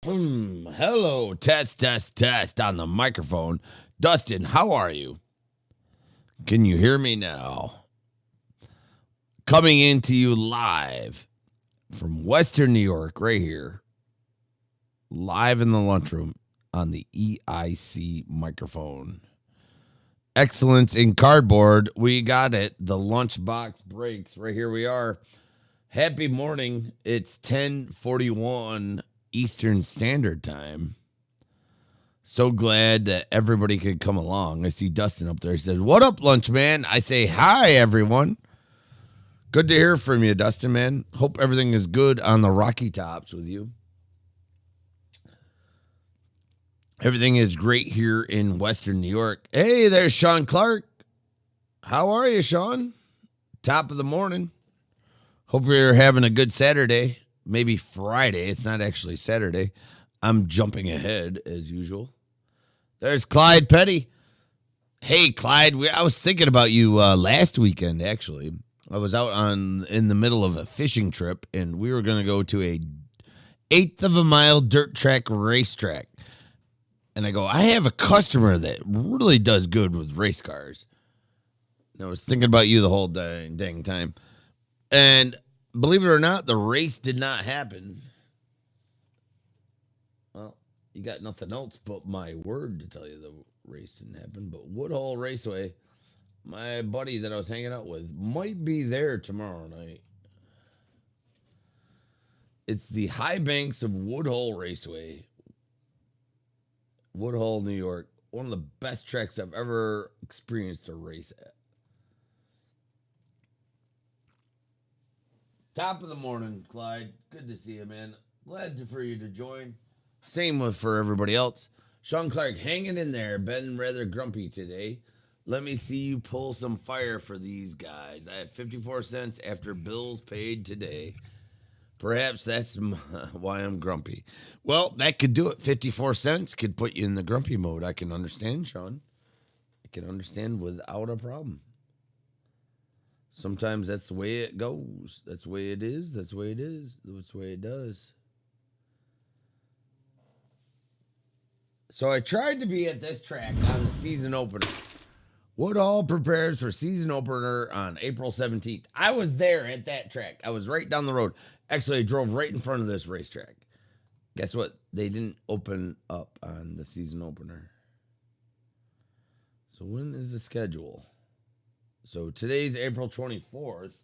Hello, test on the microphone. Dustin, how are you? Can you hear me now? Coming into you live from Western New York, right here, live in the lunchroom on the EIC microphone. Excellence in cardboard. We got it. The LunchBox breaks. Right here we are. Happy morning. It's 10:41 Eastern Standard Time. So glad that everybody could come along. I see Dustin up there. He says, "What up, lunch man?" I say, "Hi, everyone." Good to hear from you, Dustin, man. Hope everything is good on the Rocky Tops with you. Everything is great here in Western New York. Hey, there's Sean Clark. How are you, Sean? Top of the morning. Hope you're having a good Saturday. Maybe Friday. It's not actually Saturday. I'm jumping ahead as usual. There's Clyde Petty. Hey, Clyde. I was thinking about you last weekend, actually. I was out in the middle of a fishing trip, and we were going to go to a eighth of a mile dirt track racetrack. And I go, I have a customer that really does good with race cars. And I was thinking about you the whole dang time. And believe it or not, the race did not happen. Well, you got nothing else but my word to tell you the race didn't happen. But Woodhull Raceway, my buddy that I was hanging out with, might be there tomorrow night. It's the high banks of Woodhull Raceway. Woodhull, New York. One of the best tracks I've ever experienced a race at. Top of the morning, Clyde. Good to see you, man. Glad for you to join. Same for everybody else. Sean Clark hanging in there. Been rather grumpy today. Let me see you pull some fire for these guys. I have 54 cents after bills paid today. Perhaps that's why I'm grumpy. Well, that could do it. 54 cents could put you in the grumpy mode. I can understand, Sean. I can understand without a problem. Sometimes that's the way it goes. That's the way it is. That's the way it is. That's the way it does. So I tried to be at this track on the season opener. Woodhull prepares for season opener on April 17th. I was there at that track. I was right down the road. Actually, I drove right in front of this racetrack. Guess what? They didn't open up on the season opener. So when is the schedule? So today's April 24th.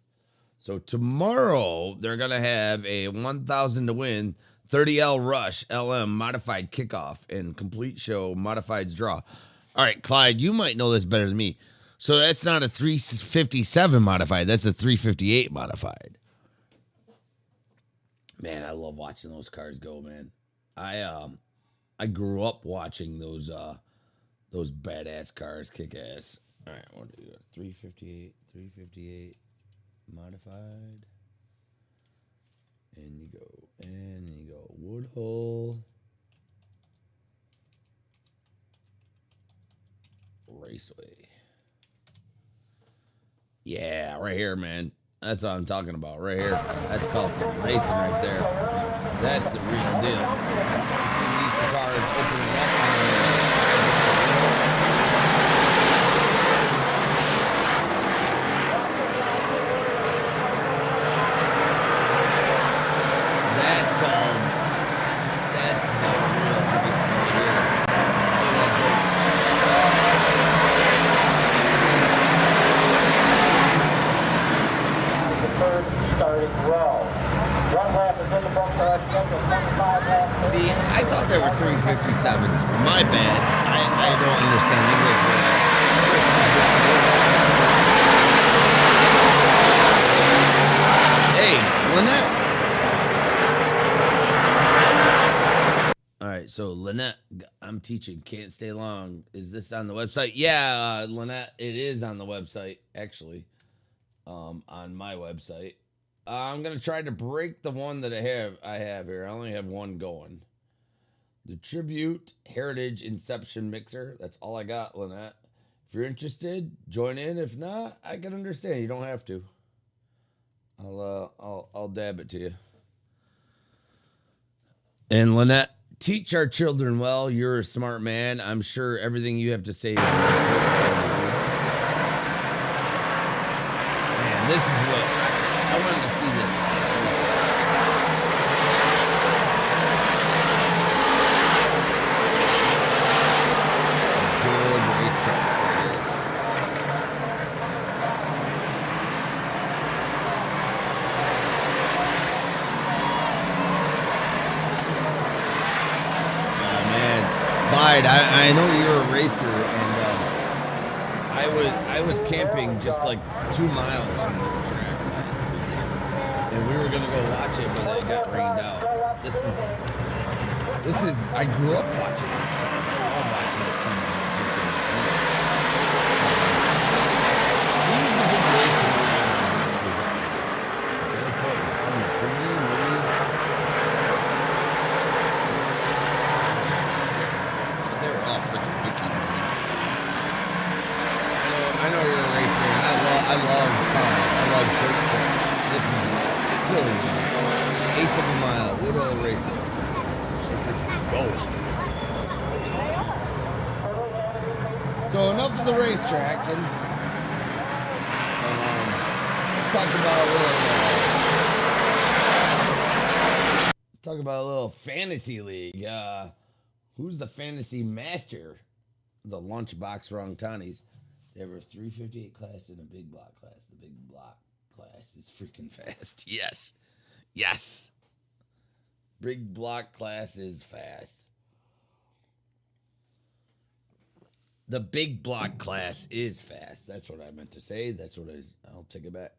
So tomorrow they're going to have a 1,000 to win 30L Rush LM modified kickoff and complete show modifieds draw. All right, Clyde, you might know this better than me. So that's not a 357 modified. That's a 358 modified. Man, I love watching those cars go, man. I grew up watching those badass cars kick ass. All right, what do you got? 358 modified. And you go. Woodhull Raceway. Yeah, right here, man. That's what I'm talking about, right here. That's called some racing right there. That's the real deal. You see these cars opening up. See, I thought there were 357s. My bad. I don't understand English. Hey, Lynette. All right, so Lynette, I'm teaching. Can't stay long. Is this on the website? Yeah, Lynette, it is on the website, actually. On my website. I'm going to try to break the one that I have here. I only have one going. The Tribute Heritage Inception Mixer. That's all I got, Lynette. If you're interested, join in. If not, I can understand. You don't have to. I'll dab it to you. And Lynette, Teach our children well. You're a smart man. I'm sure everything you have to say is man, this is what I wanted to see this. Good racetrack. Clyde, I know you're a racer, and I was camping just like 2 miles from this track last week, and we were gonna go watch it, but then it got rained out. This is I grew up watching this. I love watching this team. Who's the good racer? I know you're a racer. I love cars. I love dirt tracks. This is silly. 1/8 of a mile. Woodall Racer. Go. So enough of the racetrack, and let's talk about a little fantasy league. Who's the fantasy master? The LunchBox Wrong-Tonies. They have a 358 class and a big block class. The big block class is freaking fast. Yes. Yes. Big block class is fast. The big block class is fast. That's what I meant to say. I'll take it back.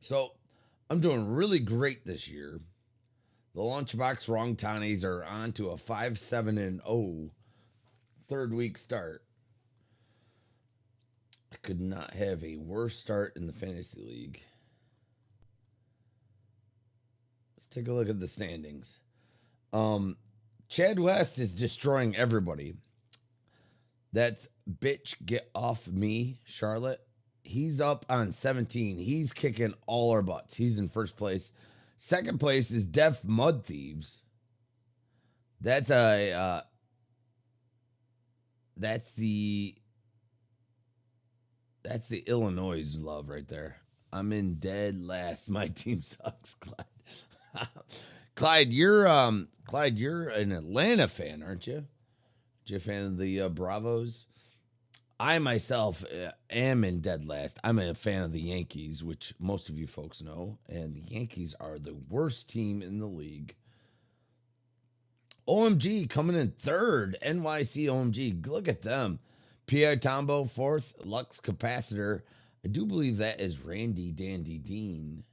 So I'm doing really great this year. The LunchBox Wrong-Tonies are on to a 5-7-0 third week start. I could not have a worse start in the fantasy league. Let's take a look at the standings. Chad West is destroying everybody. That's bitch get off me, Charlotte. He's up on 17. He's kicking all our butts. He's in first place. Second place is Def Mud Thieves. That's the Illinois love right there. I'm in dead last. My team sucks, Clyde. Clyde, you're an Atlanta fan, aren't you? Are you a fan of the Bravos? I myself am in dead last. I'm a fan of the Yankees, which most of you folks know, and the Yankees are the worst team in the league. OMG coming in third. NYC OMG. Look at them. P.I. Tombo, fourth. Lux Capacitor. I do believe that is Randy Dandy Dean.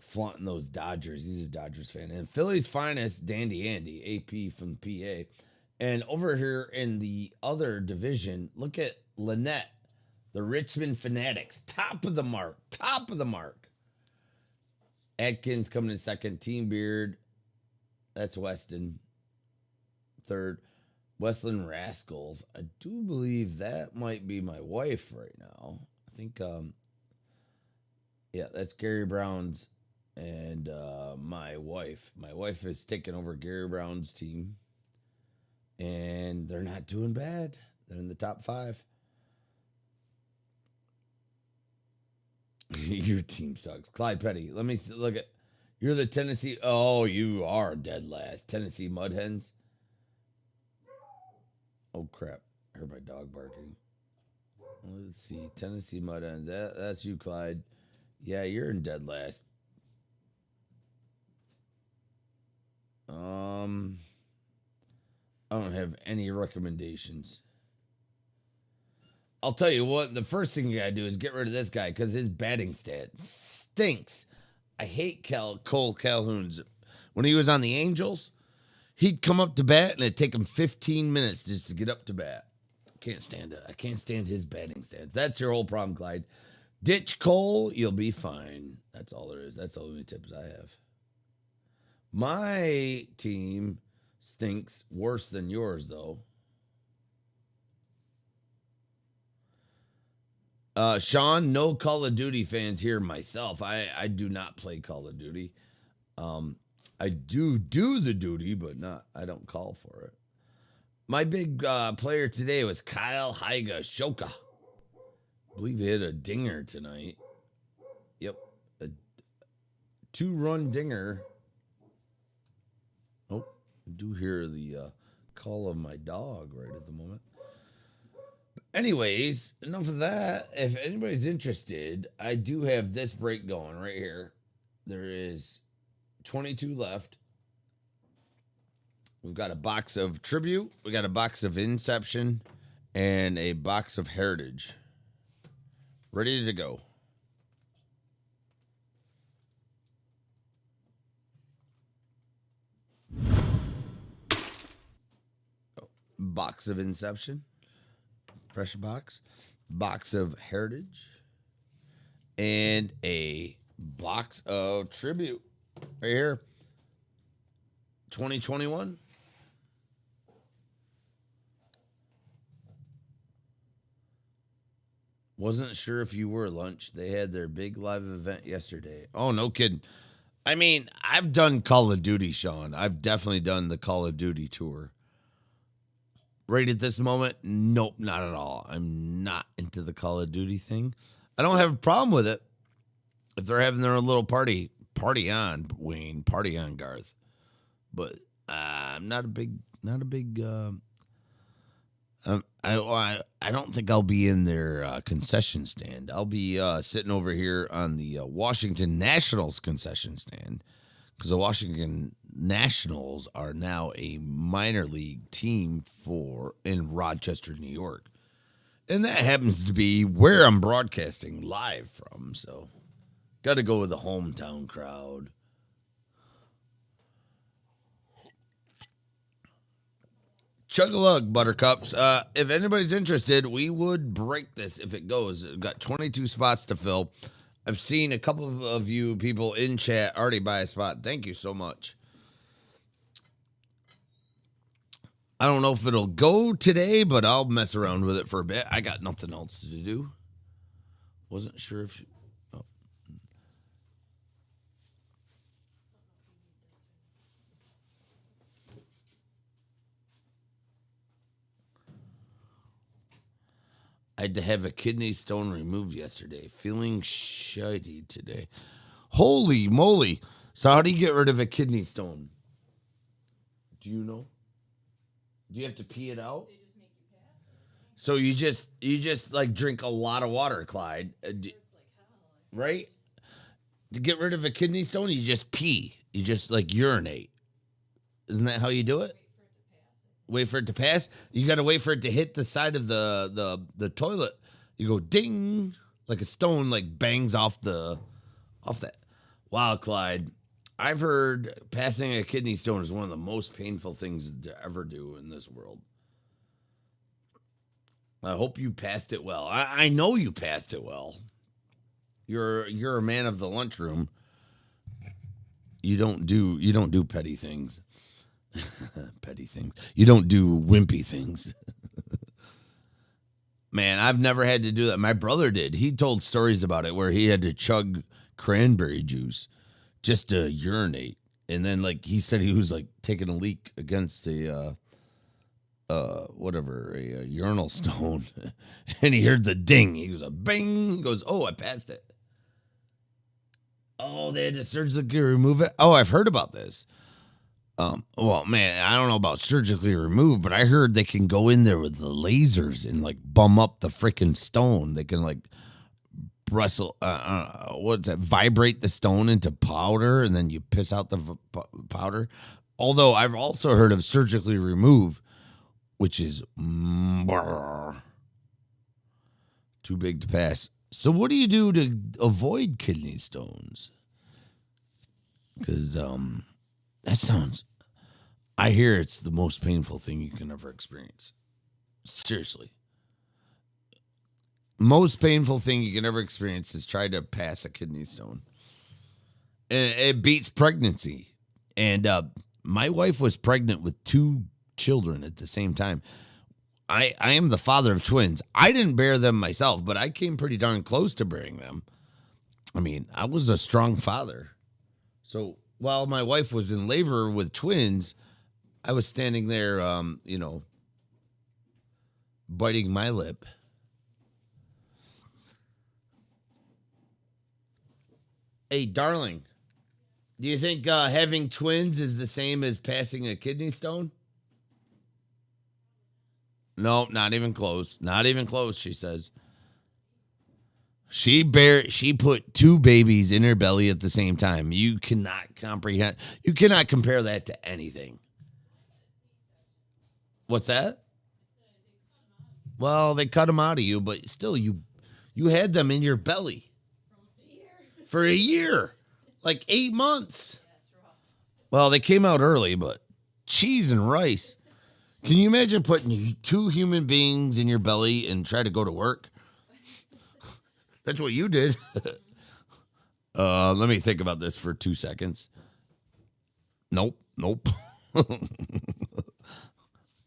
Flaunting those Dodgers. He's a Dodgers fan. And Philly's finest, Dandy Andy, AP from PA. And over here in the other division, look at Lynette, the Richmond Fanatics. Top of the mark. Top of the mark. Atkins coming in second. Team Beard. That's Weston. Third. Westland Rascals. I do believe that might be my wife right now. I think, yeah, that's Gary Brown's and my wife. My wife is taking over Gary Brown's team, and they're not doing bad. They're in the top 5. Your team sucks. Clyde Petty. Let me look at. You're the Tennessee. Oh, you are dead last. Tennessee Mud Hens. Oh, crap. I heard my dog barking. Let's see. Tennessee Mud Hens. That's you, Clyde. Yeah, you're in dead last. I don't have any recommendations. I'll tell you what, the first thing you gotta do is get rid of this guy because his batting stat stinks. I hate Cole Calhoun's. When he was on the Angels, he'd come up to bat and it'd take him 15 minutes just to get up to bat. Can't stand it. I can't stand his batting stance. That's your whole problem, Clyde. Ditch Cole, you'll be fine. That's all there is. That's all the tips I have. My team stinks worse than yours, though. Sean, no Call of Duty fans here myself. I do not play Call of Duty. I do the duty, but I don't call for it. My big player today was Kyle Higashoka. I believe he hit a dinger tonight. Yep. A 2-run dinger. Oh, I do hear the call of my dog right at the moment. Anyways, enough of that. If anybody's interested, I do have this break going right here. There is 22 left. We've got a box of Tribute, we got a box of Inception, and a box of Heritage. Ready to go. Box of Inception. Pressure box. Box of Heritage. And a box of Tribute. Right here. 2021. Wasn't sure if you were, Lunch. They had their big live event yesterday. Oh, no kidding. I mean, I've done Call of Duty, Sean. I've definitely done the Call of Duty tour. Right at this moment, nope, not at all. I'm not into the Call of Duty thing. I don't have a problem with it. If they're having their own little party on, Wayne, party on, Garth. But I'm not a big. I don't think I'll be in their concession stand. I'll be sitting over here on the Washington Nationals concession stand, because the Washington Nationals are now a minor league team in Rochester, New York. And that happens to be where I'm broadcasting live from, so got to go with the hometown crowd. Chug-a-lug, Buttercups. If anybody's interested, we would break this if it goes. We've got 22 spots to fill. I've seen a couple of you people in chat already buy a spot. Thank you so much. I don't know if it'll go today, but I'll mess around with it for a bit. I got nothing else to do. Wasn't sure if you... Oh. I had to have a kidney stone removed yesterday. Feeling shitty today. Holy moly. So how do you get rid of a kidney stone? Do you know? Do you have to pee it out? So you just like drink a lot of water, Clyde. Right? To get rid of a kidney stone, you just pee. You just like urinate. Isn't that how you do it? Wait for it to pass. You got to wait for it to hit the side of the toilet. You go ding, like a stone like bangs off that. Wow, Clyde. I've heard passing a kidney stone is one of the most painful things to ever do in this world. I hope you passed it well. I know you passed it well. You're a man of the lunchroom. You don't do petty things. Petty things. You don't do wimpy things. Man, I've never had to do that. My brother did. He told stories about it where he had to chug cranberry juice just to urinate. And then like he said he was like taking a leak against a urinal stone. And he heard the ding. He goes a bing. He goes, "Oh, I passed it." Oh, they had to surgically remove it. Oh, I've heard about this. Well, man, I don't know about surgically removed, but I heard they can go in there with the lasers and like bum up the freaking stone. They can like vibrate the stone into powder, and then you piss out the powder. Although I've also heard of surgically remove, which is too big to pass. So what do you do to avoid kidney stones? Because that sounds... I hear it's the most painful thing you can ever experience. Seriously. Most painful thing you can ever experience is try to pass a kidney stone. And it beats pregnancy. And my wife was pregnant with 2 children at the same time. I am the father of twins. I didn't bear them myself, but I came pretty darn close to bearing them. I mean, I was a strong father. So while my wife was in labor with twins, I was standing there, biting my lip. Hey, darling, do you think having twins is the same as passing a kidney stone? No, not even close. Not even close, she says. She put two babies in her belly at the same time. You cannot comprehend. You cannot compare that to anything. What's that? Well, they cut them out of you, but still you had them in your belly for a year. Like 8 months. Well, they came out early, but cheese and rice. Can you imagine putting two human beings in your belly and try to go to work? That's what you did. Let me think about this for 2 seconds. Nope.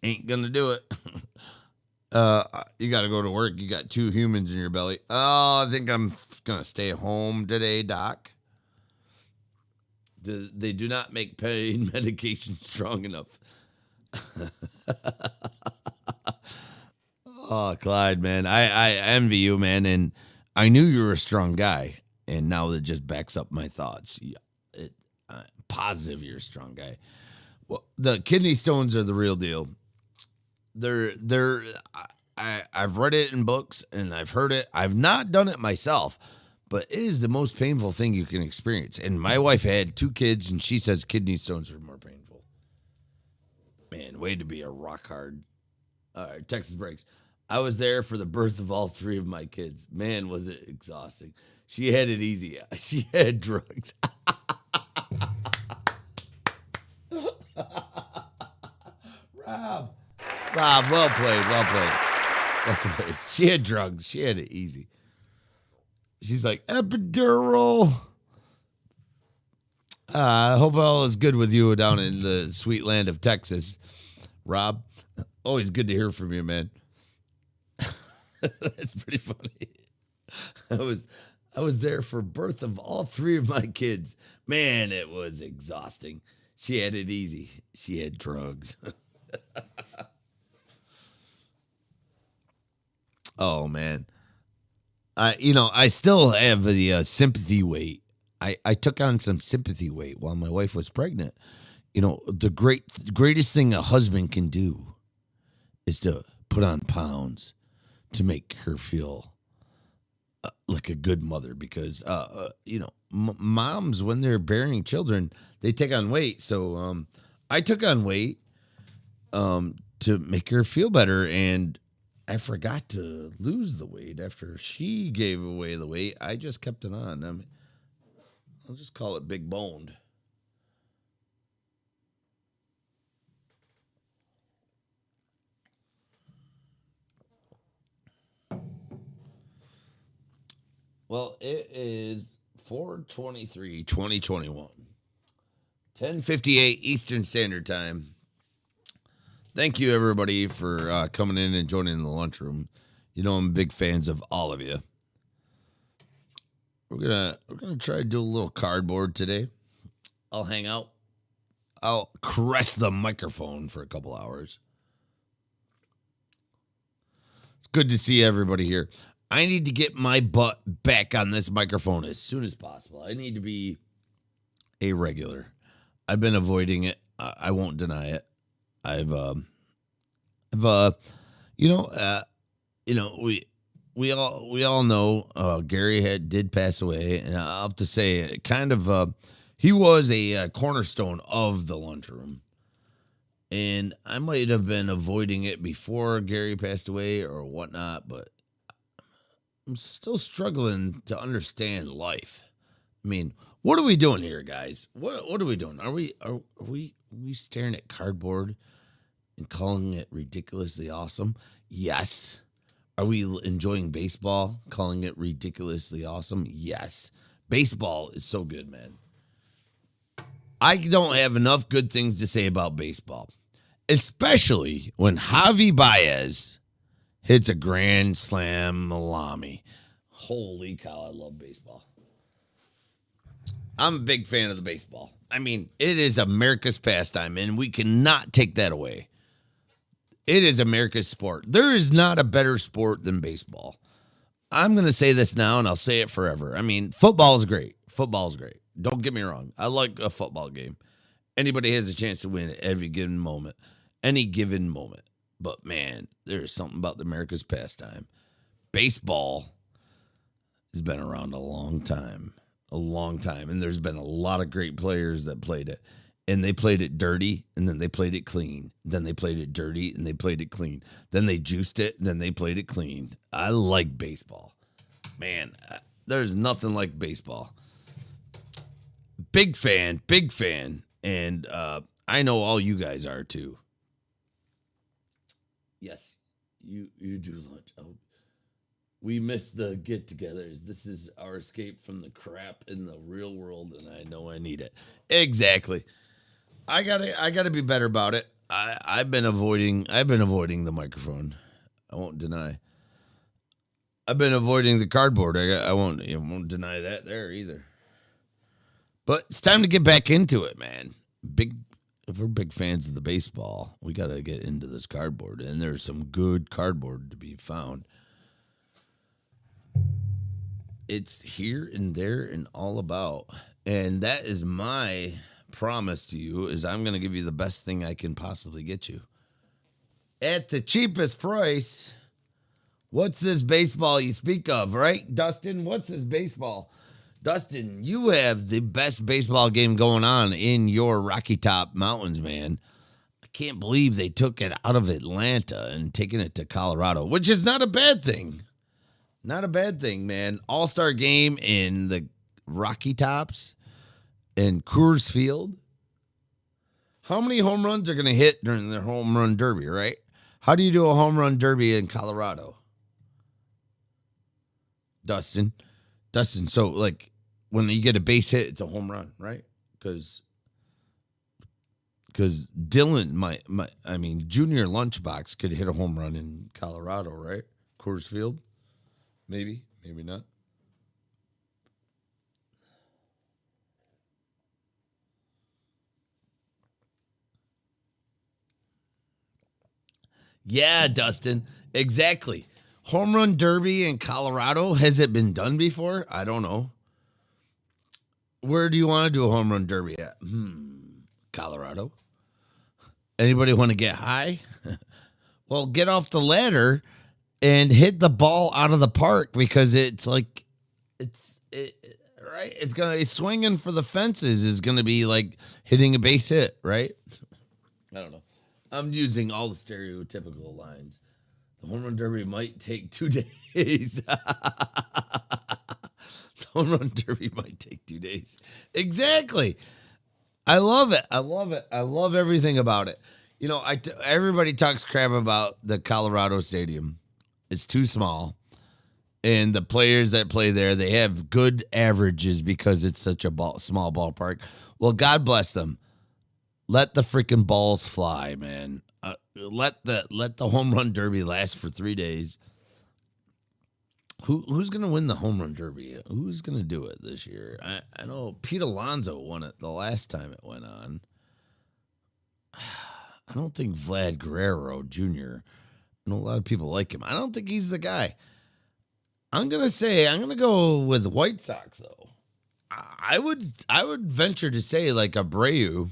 Ain't gonna do it. You got to go to work. You got two humans in your belly. Oh, I think I'm gonna stay home today, Doc. They do not make pain medication strong enough. Oh, Clyde, man, I envy you, man, and I knew you were a strong guy, and now it just backs up my thoughts. Positive, you're a strong guy. Well, the kidney stones are the real deal. I've read it in books and I've heard it. I've not done it myself, but it is the most painful thing you can experience. And my wife had 2 kids, and she says kidney stones are more painful. Man, way to be a rock hard. All right, Texas breaks. I was there for the birth of all 3 of my kids. Man, was it exhausting. She had it easy. She had drugs. Rob, well played. That's hilarious. She had drugs. She had it easy. She's like, epidural. I hope all is good with you down in the sweet land of Texas, Rob. Always good to hear from you, man. That's pretty funny. I was there for birth of all 3 of my kids. Man, it was exhausting. She had it easy. She had drugs. Oh man. I still have the sympathy weight. I took on some sympathy weight while my wife was pregnant. The greatest thing a husband can do is to put on pounds to make her feel like a good mother, because moms, when they're bearing children, they take on weight. So I took on weight to make her feel better, and I forgot to lose the weight after she gave away the weight. I just kept it on. I'll just call it big boned. Well, it is 4/23/2021, 10:58 Eastern Standard Time. Thank you, everybody, for coming in and joining the lunchroom. I'm big fans of all of you. We're gonna try to do a little cardboard today. I'll hang out. I'll caress the microphone for a couple hours. It's good to see everybody here. I need to get my butt back on this microphone as soon as possible. I need to be a regular. I've been avoiding it. I won't deny it. We all know Gary did pass away, and I'll have to say, he was a cornerstone of the lunchroom, and I might have been avoiding it before Gary passed away or whatnot, but I'm still struggling to understand life. I mean, what are we doing here, guys? What are we doing? Are we staring at cardboard and calling it ridiculously awesome? Yes. Are we enjoying baseball, calling it ridiculously awesome? Yes. Baseball is so good, man. I don't have enough good things to say about baseball, especially when Javi Baez hits a grand slam salami. Holy cow, I love baseball. I'm a big fan of the baseball. I mean, it is America's pastime, and we cannot take that away. It is America's sport. There is not a better sport than baseball. I'm going to say this now, and I'll say it forever. I mean, football is great. Football is great. Don't get me wrong. I like a football game. Anybody has a chance to win at every given moment. Any given moment. But, man, there's something about the America's pastime. Baseball has been around a long time. A long time. And there's been a lot of great players that played it. And they played it dirty, and then they played it clean. Then they played it dirty, and they played it clean. Then they juiced it, and then they played it clean. I like baseball. Man, there's nothing like baseball. Big fan, big fan. And I know all you guys are, too. Yes, you do lunch. Oh, we miss the get-togethers. This is our escape from the crap in the real world, and I know I need it. Exactly. I gotta be better about it. I've been avoiding the microphone. I won't deny. I've been avoiding the cardboard. I won't deny that there either. But it's time to get back into it, man. If we're big fans of the baseball, we gotta get into this cardboard, and there's some good cardboard to be found. It's here and there and all about, and that is my promise to you is I'm going to give you the best thing I can possibly get you at the cheapest price. What's this baseball you speak of, right, Dustin? What's this baseball? Dustin, you have the best baseball game going on in your Rocky Top Mountains, man. I can't believe they took it out of Atlanta and taken it to Colorado, which is not a bad thing. Not a bad thing, man. All-star game in the Rocky Tops. In Coors Field, how many home runs are going to hit during the home run derby, right? How do you do a home run derby in Colorado? Dustin, so like when you get a base hit, it's a home run, right? Because Dylan, Junior LunchBox could hit a home run in Colorado, right? Coors Field, maybe not. Yeah, Dustin. Exactly. Home run derby in Colorado. Has it been done before? I don't know. Where do you want to do a home run derby at? Colorado. Anybody want to get high? Well, get off the ladder and hit the ball out of the park because it's swinging for the fences is going to be like hitting a base hit, right? I don't know. I'm using all the stereotypical lines. The home run derby might take 2 days. The home run derby might take 2 days. Exactly. I love it. I love everything about it. You know, everybody talks crap about the Colorado Stadium. It's too small. And the players that play there, they have good averages because it's such a small ballpark. Well, God bless them. Let the freaking balls fly, man. Let the home run derby last for 3 days. Who's gonna win the home run derby? Who's gonna do it this year? I know Pete Alonso won it the last time it went on. I don't think Vlad Guerrero Jr. I know a lot of people like him. I don't think he's the guy. I'm gonna go with White Sox though. I would venture to say like Abreu.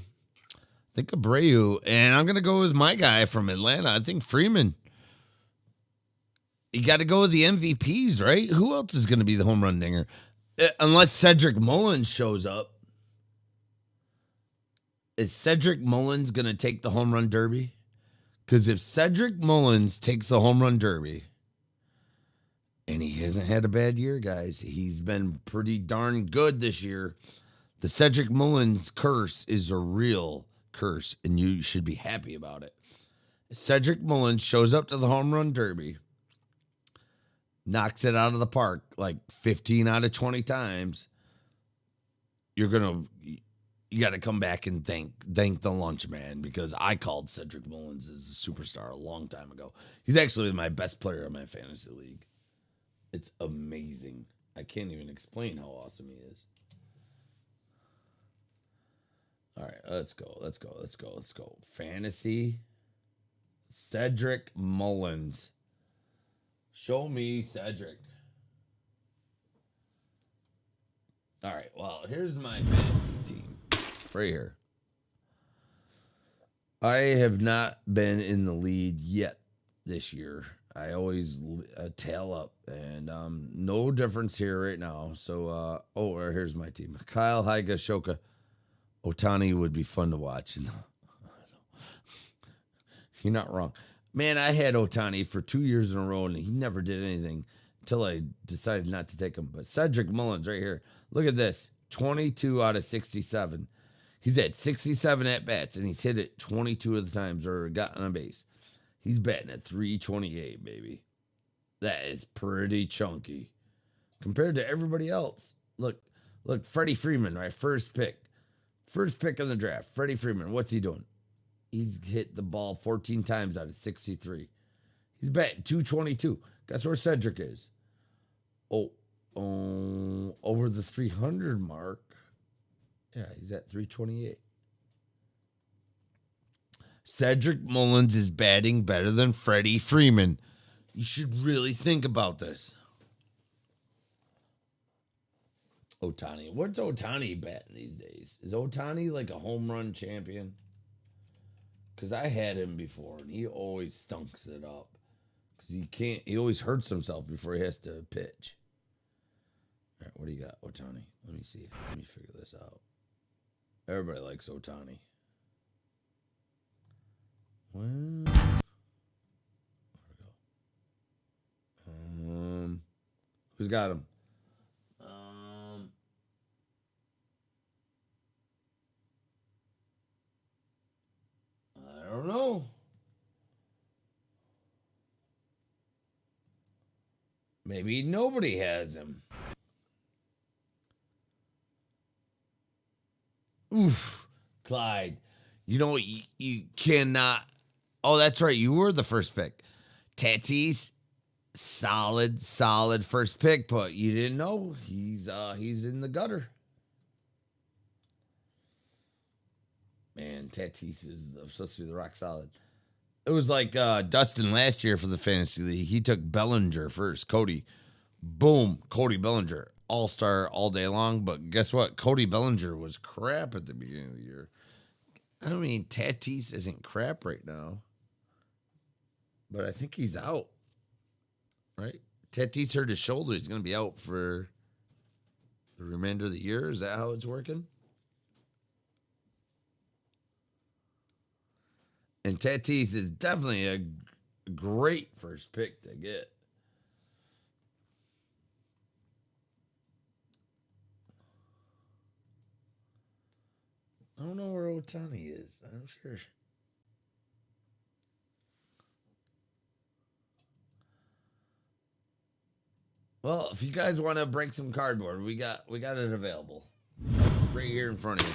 Think Abreu, and I'm going to go with my guy from Atlanta. I think Freeman. You got to go with the MVPs, right? Who else is going to be the home run dinger? Unless Cedric Mullins shows up. Is Cedric Mullins going to take the home run derby? Because if Cedric Mullins takes the home run derby, and he hasn't had a bad year, guys. He's been pretty darn good this year. The Cedric Mullins curse is a real curse, and you should be happy about it. Cedric Mullins shows up to the home run derby, knocks it out of the park like 15 out of 20 times. You got to come back and thank the lunch man, because I called Cedric Mullins as a superstar a long time ago. He's actually my best player in my fantasy league. It's amazing. I can't even explain how awesome he is. All right, let's go. Let's go. Let's go. Let's go. Fantasy. Cedric Mullins. Show me Cedric. All right, well, here's my fantasy team right here. I have not been in the lead yet this year. I always tail up, and no difference here right now. So, here's my team. Kyle, Higa, Shoka, Otani would be fun to watch. You're not wrong. Man, I had Otani for 2 years in a row, and he never did anything until I decided not to take him. But Cedric Mullins right here. Look at this. 22 out of 67. He's had 67 at-bats, and he's hit it 22 of the times or got on a base. He's batting at 328, baby. That is pretty chunky compared to everybody else. Look, Freddie Freeman, right? First pick in the draft. Freddie Freeman, what's he doing? He's hit the ball 14 times out of 63. He's batting 222. Guess where Cedric is? Over the 300 mark. Yeah, he's at 328. Cedric Mullins is batting better than Freddie Freeman. You should really think about this. Otani. What's Otani batting these days? Is Otani like a home run champion? Because I had him before, and he always stunks it up. Because he always hurts himself before he has to pitch. All right, what do you got, Otani? Let me see. Let me figure this out. Everybody likes Otani. Well, where'd it go? Who's got him? I don't know. Maybe nobody has him. Oof, Clyde. You know, you cannot. Oh, that's right. You were the first pick. Tatis, solid first pick, but you didn't know he's in the gutter. Man, Tatis is supposed to be the rock solid. It was like Dustin last year for the Fantasy League. He took Bellinger first. Cody. Boom. Cody Bellinger. All-star all day long. But guess what? Cody Bellinger was crap at the beginning of the year. I mean, Tatis isn't crap right now. But I think he's out. Right? Tatis hurt his shoulder. He's going to be out for the remainder of the year. Is that how it's working? And Tatis is definitely a great first pick to get. I don't know where Otani is. I'm sure. Well, if you guys want to break some cardboard, we got it available right here in front of you.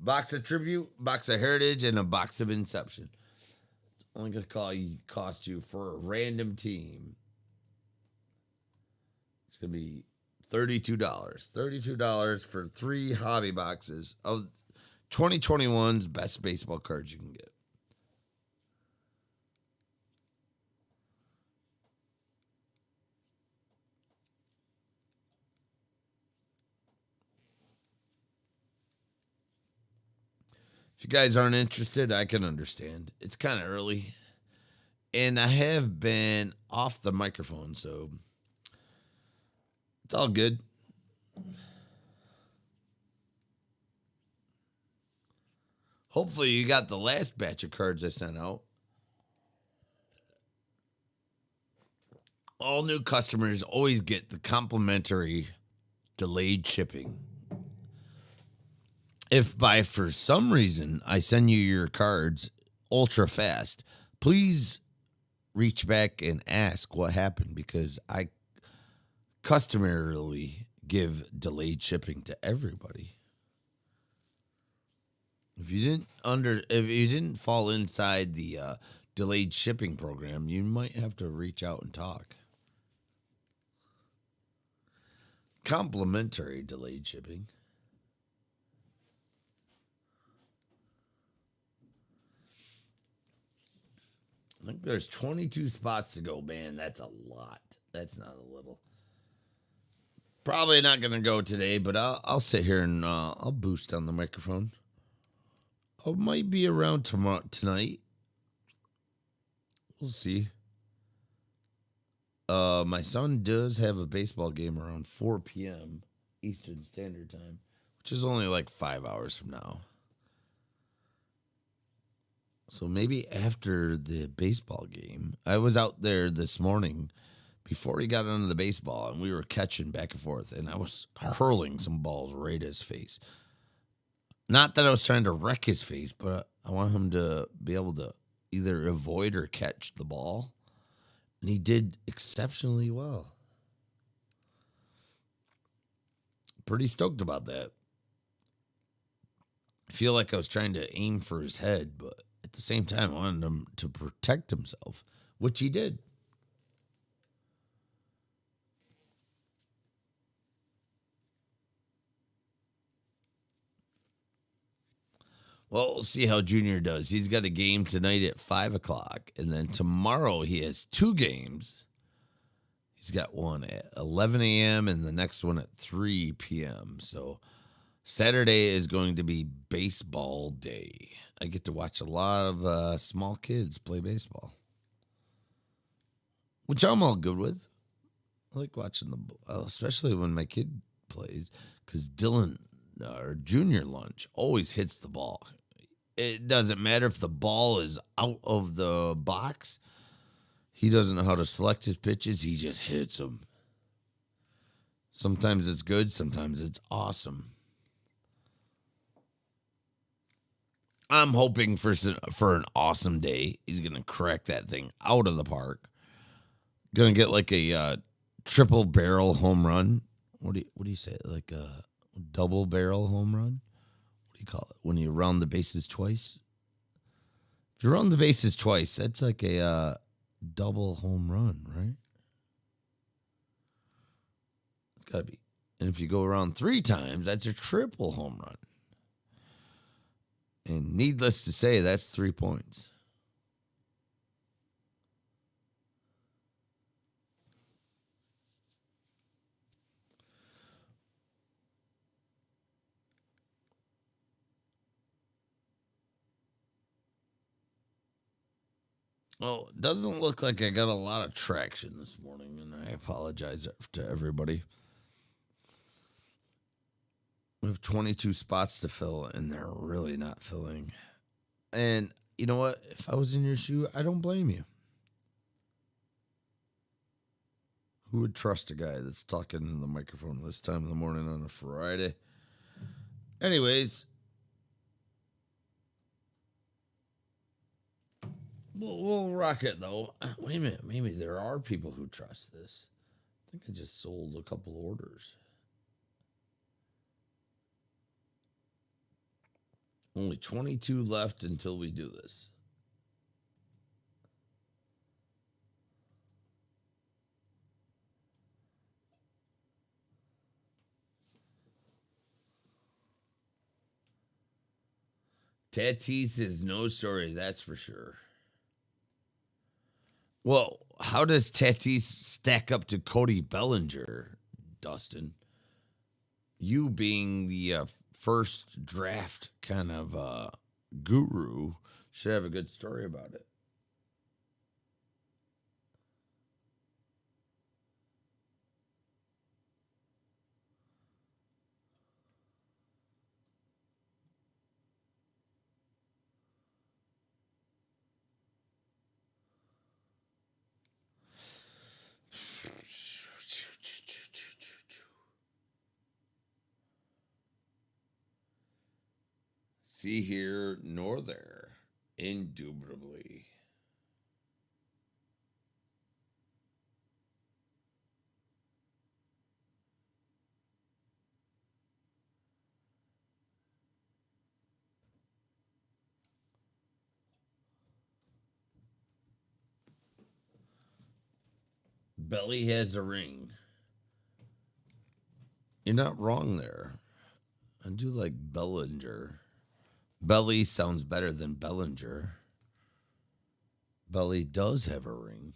Box of Tribute, box of Heritage, and a box of Inception. It's only going to cost you for a random team. It's going to be $32. $32 for 3 hobby boxes of 2021's best baseball cards you can get. If you guys aren't interested, I can understand. It's kind of early. And I have been off the microphone, so it's all good. Hopefully you got the last batch of cards I sent out. All new customers always get the complimentary delayed shipping. If for some reason I send you your cards ultra fast, please reach back and ask what happened, because I customarily give delayed shipping to everybody. If you didn't fall inside the delayed shipping program, you might have to reach out and talk. Complimentary delayed shipping. think there's 22 spots to go. Man, that's a lot. That's not a little. Probably not going to go today, but I'll sit here and I'll boost on the microphone. I might be around tonight. We'll see. My son does have a baseball game around 4 p.m. Eastern Standard Time, which is only like 5 hours from now. So maybe after the baseball game, I was out there this morning before he got onto the baseball, and we were catching back and forth, and I was hurling some balls right at his face. Not that I was trying to wreck his face, but I want him to be able to either avoid or catch the ball. And he did exceptionally well. Pretty stoked about that. I feel like I was trying to aim for his head, but at the same time, I wanted him to protect himself, which he did. Well, we'll see how Junior does. He's got a game tonight at 5 o'clock, and then tomorrow he has 2 games. He's got one at 11 a.m. and the next one at 3 p.m. So Saturday is going to be baseball day. I get to watch a lot of small kids play baseball, which I'm all good with. I like watching especially when my kid plays, because Dylan, or Junior Lunch, always hits the ball. It doesn't matter if the ball is out of the box. He doesn't know how to select his pitches. He just hits them. Sometimes it's good. Sometimes it's awesome. I'm hoping for an awesome day. He's going to crack that thing out of the park. Going to get like a triple barrel home run. What do you say? Like a double barrel home run? What do you call it? When you round the bases twice? If you round the bases twice, that's like a double home run, right? It's got to be. And if you go around 3 times, that's a triple home run. And needless to say, that's 3 points. Well, it doesn't look like I got a lot of traction this morning, and I apologize to everybody. We have 22 spots to fill, and they're really not filling. And you know what? If I was in your shoe, I don't blame you. Who would trust a guy that's talking in the microphone this time of the morning on a Friday? Anyways, we'll rock it, though. Wait a minute. Maybe there are people who trust this. I think I just sold a couple orders. Only 22 left until we do this. Tatis is no story, that's for sure. Well, how does Tatis stack up to Cody Bellinger, Dustin? You being the first draft kind of guru should have a good story about it. See here nor there, indubitably. Belly has a ring. You're not wrong there. I do like Bellinger. Belly sounds better than Bellinger. belly does have a ring.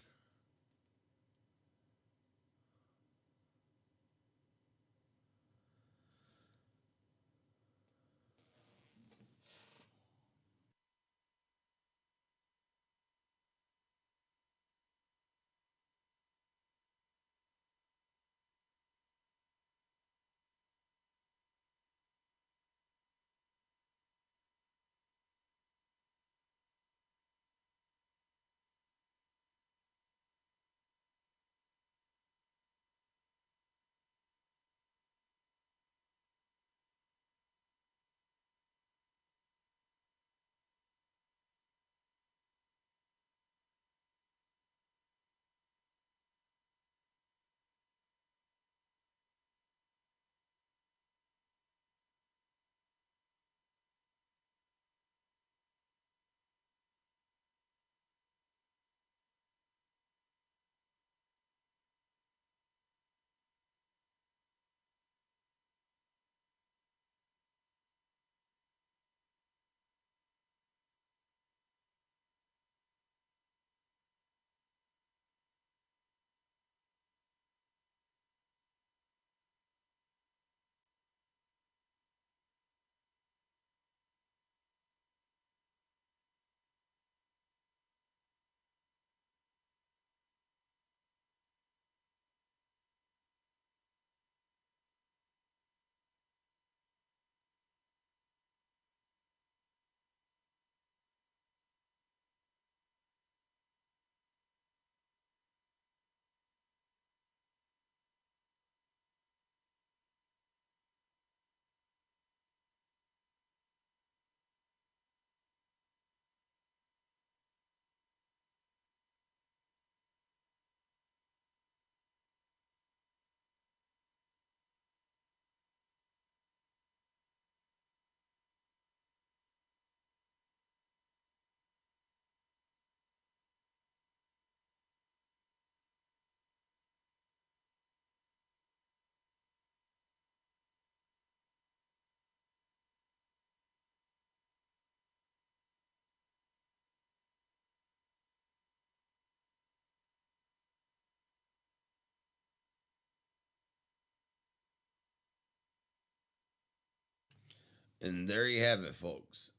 And there you have it, folks.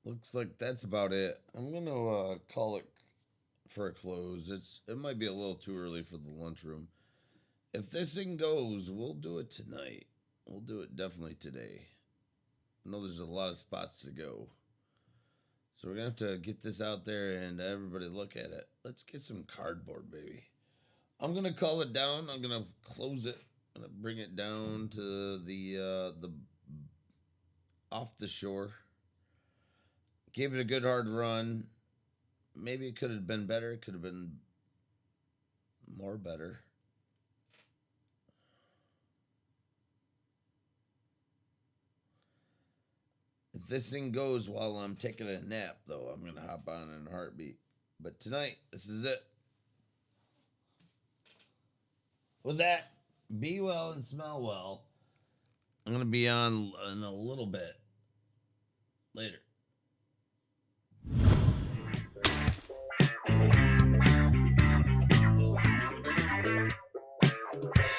Looks like that's about it. I'm gonna call it for a close. It might be a little too early for the lunchroom. If this thing goes, we'll do it tonight. We'll do it definitely today. I know there's a lot of spots to go. So we're gonna have to get this out there and everybody look at it. Let's get some cardboard, baby. I'm gonna call it down. I'm gonna close it. I'm gonna bring it down to the off the shore. Gave it a good hard run. Maybe it could have been better. It could have been more better. If this thing goes while I'm taking a nap, though, I'm gonna hop on in a heartbeat. But tonight, this is it. With that, be well and smell well. I'm gonna be on in a little bit later.